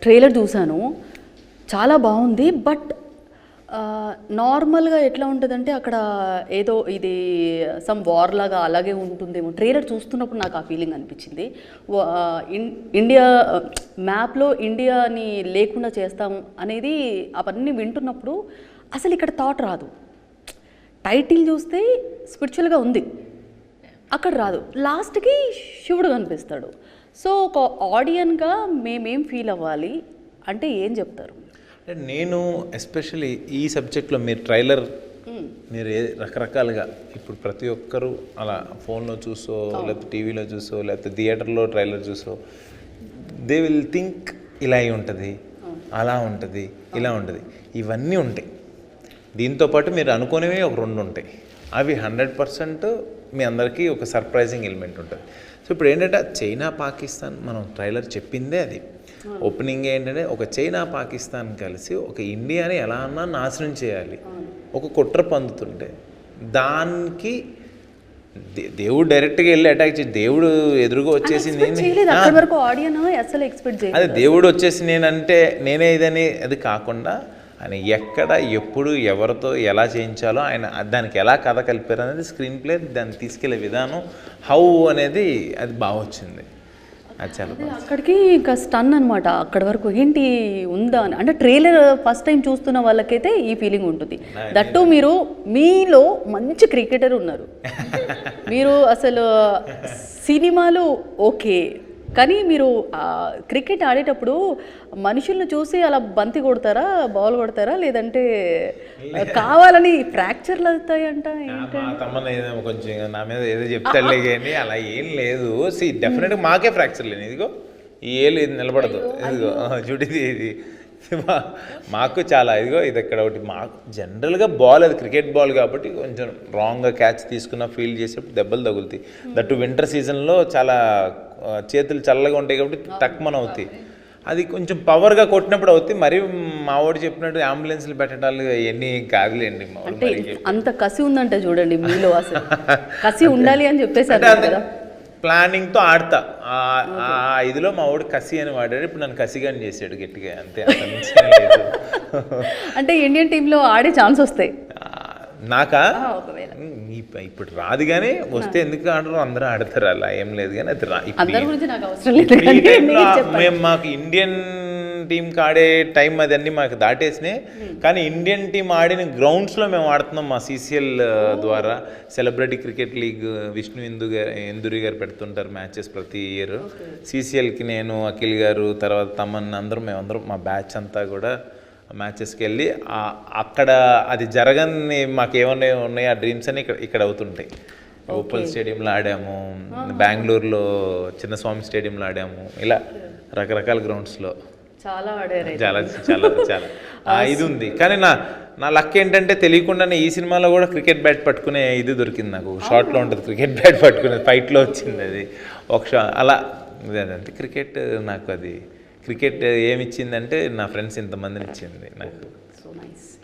Trailer చూశాను, చాలా బాగుంది. బట్ నార్మల్గా ఎట్లా ఉంటుందంటే అక్కడ ఏదో ఇది సమ్ వార్ లాగా అలాగే ఉంటుందేమో. ట్రైలర్ చూస్తున్నప్పుడు నాకు ఆ ఫీలింగ్ అనిపించింది. ఇండియా మ్యాప్లో ఇండియాని లేకుండా చేస్తాం అనేది అవన్నీ వింటున్నప్పుడు అసలు ఇక్కడ థాట్ రాదు. టైటిల్ చూస్తే స్పిరిచువల్గా ఉంది, అక్కడ రాదు. లాస్ట్కి శివుడు కనిపిస్తాడు. సో ఒక ఆడియన్గా మేమేం ఫీల్ అవ్వాలి అంటే ఏం చెప్తారు? అంటే నేను ఎస్పెషల్లీ ఈ సబ్జెక్ట్లో మీరు ట్రైలర్ మీరు రకరకాలుగా ఇప్పుడు ప్రతి ఒక్కరూ అలా ఫోన్లో చూసో లేకపోతే టీవీలో చూసో లేకపోతే థియేటర్లో ట్రైలర్ చూసో దే విల్ థింక్ ఇలా ఉంటుంది, అలా ఉంటుంది, ఇలా ఉంటుంది. ఇవన్నీ ఉంటాయి. దీంతోపాటు మీరు అనుకునేవి ఒక 2 ఉంటాయి. అవి 100% మీ అందరికీ ఒక సర్ప్రైజింగ్ ఎలిమెంట్ ఉంటుంది. సో ఇప్పుడు ఏంటంటే చైనా పాకిస్తాన్ మనం ట్రైలర్ చెప్పిందే అది. ఓపెనింగ్ ఏంటంటే ఒక చైనా పాకిస్తాన్ కలిసి ఒక ఇండియాని ఎలా అన్నా నాశనం చేయాలి, ఒక కుట్ర పొందుతుంటే దానికి దేవుడు డైరెక్ట్గా వెళ్ళి అటాక్ చేసి దేవుడు ఎదురుగా వచ్చేసి అదే దేవుడు వచ్చేసి నేనంటే నేనే ఇదని అది కాకుండా ఆయన ఎక్కడ ఎప్పుడు ఎవరితో ఎలా చేయించాలో ఆయన దానికి ఎలా కథ కలిపారు అనేది స్క్రీన్ ప్లే దాన్ని తీసుకెళ్లే విధానం హౌ అనేది అది బాగా వచ్చింది. అది చాలా అక్కడికి ఇంకా స్టన్ అనమాట. అక్కడి వరకు ఏంటి ఉందా అని. అంటే ట్రైలర్ ఫస్ట్ టైం చూస్తున్న వాళ్ళకైతే ఈ ఫీలింగ్ ఉంటుంది. దట్టు మీలో మంచి క్రికెటర్ ఉన్నారు. మీరు అసలు సినిమాలు ఓకే, కానీ మీరు క్రికెట్ ఆడేటప్పుడు మనుషులను చూసి అలా బంతి కొడతారా, బాల్ కొడతారా, లేదంటే కావాలని ఫ్రాక్చర్లు అవుతాయంట? కొంచెం నా మీద ఏదో చెప్తాడులే కానీ అలా ఏం లేదు. డెఫినెట్గా మాకే ఫ్రాక్చర్ లేదు. ఇదిగో ఈ ఏళ్ళు ఇది నిలబడదు, ఇదిగో చూడిది ఇది మాకు చాలా ఇదిగో ఇది ఇక్కడ ఒకటి. మాకు జనరల్గా బాల్ అది క్రికెట్ బాల్ కాబట్టి కొంచెం రాంగ్గా క్యాచ్ తీసుకున్న ఫీల్ చేసేప్పుడు దెబ్బలు తగులుతాయి. దట్టు వింటర్ సీజన్లో చాలా చేతులు చల్లగా ఉంటాయి కాబట్టి తక్కువ అవుతాయి. అది కొంచెం పవర్గా కొట్టినప్పుడు అవుతాయి. మరి మా వాడు చెప్పినట్టు అంబులెన్స్లు పెట్టడాలు ఎన్ని కాదులేండి. అంత కసి ఉందంటే చూడండి మీలో, అసలు కసి ఉండాలి అని చెప్పేసారు కదా. ప్లానింగ్తో ఆడతా ఆ ఇదిలో మా వాడు కసి అని వాడాడు. ఇప్పుడు నన్ను కసిగాని చేసాడు గట్టిగా, అంతే. అంటే ఇండియన్ టీంలో ఆడే ఛాన్స్ వస్తాయి నాకా? ఇప్పుడు రాదు కానీ వస్తే ఎందుకు ఆడరు, అందరూ ఆడతారు, అలా ఏం లేదు. కానీ అది మేము మాకు ఇండియన్ టీంకి ఆడే టైం అదన్నీ మాకు దాటేసినాయి. కానీ ఇండియన్ టీం ఆడిన గ్రౌండ్స్లో మేము ఆడుతున్నాం మా CCL ద్వారా. Celebrity cricket league Vishnu Induri గారు పెడుతుంటారు మ్యాచెస్ ప్రతి ఇయర్. CCLకి నేను, అఖిల్ గారు, తర్వాత తమన్ మేమందరం మా బ్యాచ్ అంతా కూడా మ్యాచెస్కి వెళ్ళి అక్కడ అది జరగని మాకు ఏమన్నా ఉన్నాయి ఆ డ్రీమ్స్ అని ఇక్కడ అవుతుంటాయి. ఉప్పల్ స్టేడియంలో ఆడాము, బెంగళూరులో చిన్నస్వామి స్టేడియంలో ఆడాము, ఇలా రకరకాల గ్రౌండ్స్లో చాలా ఆడారు. చాలా చాలా చాలా ఇది ఉంది. కానీ నా లక్ ఏంటంటే తెలియకుండానే ఈ సినిమాలో కూడా క్రికెట్ బ్యాట్ పట్టుకునే ఇది దొరికింది నాకు. షార్ట్లో ఉంటుంది క్రికెట్ బ్యాట్ పట్టుకునే, ఫైట్లో వచ్చింది అది అలా. అదంతే క్రికెట్ నాకు. అది క్రికెట్ ఏమిచ్చిందంటే నా ఫ్రెండ్స్ ఇంతమందిని ఇచ్చింది నాకు.